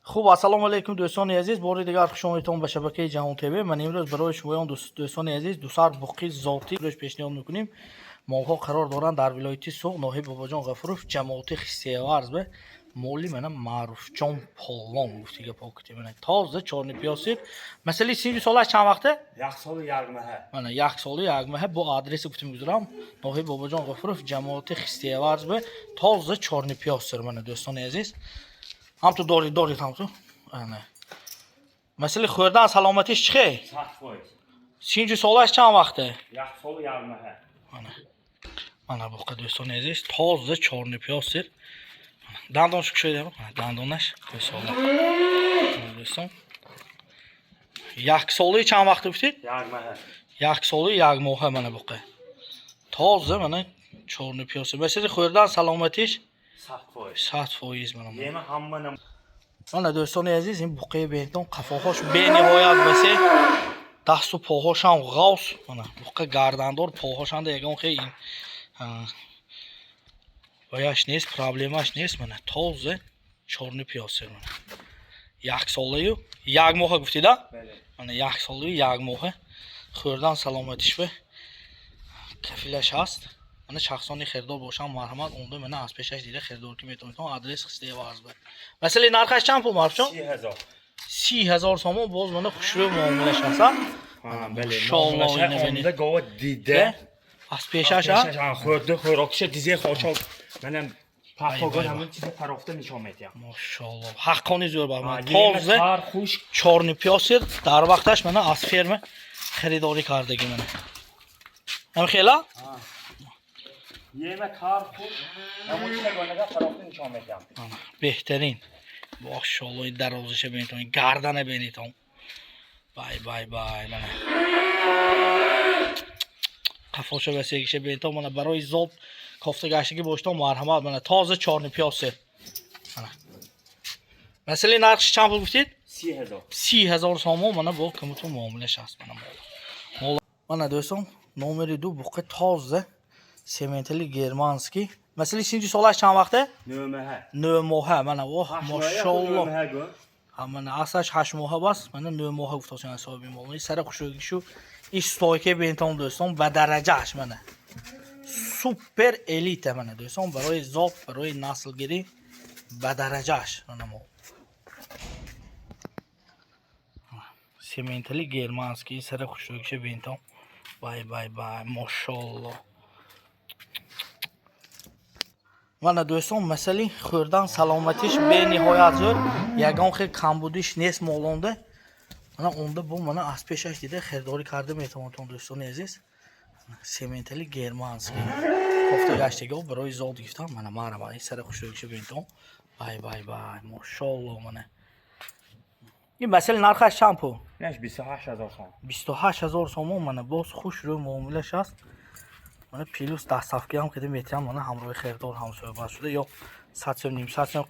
خب السلام علیکم دوستان عزیز، بار دیگر خوش آمدید به شبکه جهان تیوی. من امروز برای شما دوستان عزیز دو سر بقی ذاتی روش پیشنهاد میکنیم. ماها قرار دارند در ولایت سوق ناحیه باباجان غفورов جماعت خیستیوارز به مولی من معروف جان پالوان گفتیگه پاکتی من تازه چارنی پیاسید. مثلا 30 سالش چند وقته؟ 1 سال و 1 ماه. من 1 سال و 1 ماه با آدرس گفتم میذارم ناحیه باباجان غفورov جماعت خیستیوارز به تازه چارنی پیاسید من دوستان عزیز. هم تو دارید هم تو. نه. مثل خوردن سلامتیش چیه؟ 30 سالش چند وقته؟ 1 سال و 1 ماه. من باقی دوستان عزیز تازه چارنی پیاسید. دندانش کشیده دندانش بسیار دوستان 1 سالی چند وقت گفتید؟ 1 ماه. 1 سالی 1 ماه من باقی تازه من چارنی پیاسید. مثل خوردن سلامتیش 100% من. یه همه من دوستان عزیز این بقیه بینتون قفاهاش به نهایت وسیع، دست و پاهاش هم غوص، من بقیه گردندار پاهاش هم دیگه خیلی ویاش نیست، پرابلماش نیست. من تازه چارنی پیاسه من 1 ساله و 1 ماه گفتید؟ بله. من 1 ساله و 1 ماه خوردن سلامتیش به کفیلش هست. من شخصانی خریدار باشم مرحمت اونده من از پیشش دیده خریدار که میتونید آدرس خیستیوارز به مثلا نرخش چند پول معرف جان؟ 30,000 سوم. باز من خوشرو معاملش هست. ماشاءالله اینو گاو دیده از پیشش ها خورده خوراکش دیزه خوشحال منم پاپاگان همین چیز فرافته نشون میدم. ماشاءالله حقانی زور بر من تازه چارنی پیاسید در وقتش من از فرم خریداری کردگی من هم خیلا یه کار خوب همون چیز گونگا فرافته نشون میدم. بهترین ماشاءالله درازش ببینید گردن ببینید. بای من قفاشو بسیگیش ببینید من برای زاب کافته گشتگی باشتم مرحمت من تازه چارنی پیاسه. مثلا نرخش چند پول گفتید؟ 30,000 سوم. من با کمتون معاملش هست من دوستان نمره 2 بقیه تازه سیمنتلی گرمانسکی. مثلا 30 سالش چند وقته؟ 9 ماه. من ماشاءالله من اصلش 8 ماه بس من 9 ماه گفتم حسابی معامله سر خوشوگیشو این استایکه بینتون دوستان به درجهش من سوپر الیت من دوستان برای زاب برای نسل گیری به درجهش من سیمنتلی گرمانسکی سر خوشوگیش بینتون بای ماشاءالله. من دوستان مثلا خوردن سلامتیش به نهایت زور یگان خیلی کمبودیش نیست مالونده. من اونده با من از پیشش دیده خریداری کرده میتونم دوستان عزیز سیمنتلی گرمانسکی کافته گشتگی و برای زاد گفتم من مرحبا سر خوشوگیش بینتون بای ماشاءالله. من این مثلا نرخش چند پول؟ 28,000 سوم. 28,000 سوم. من باز خوش رو معاملش هست. من پیلوس دستافکی هم که میتونم من همراه خریدار هم صحبت شده یا 100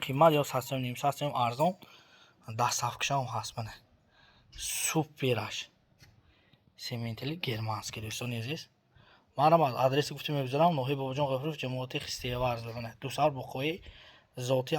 قیمت یا 100 ارزان دستافکش هم هست. من سوپرش سیمنتلی گرمانسکی دوستان عزیز منم آدرس گفتم میذارم ناحیه باباجان غفورov جماعت خیستیوارز ببینید دو سر بخوی ذاتی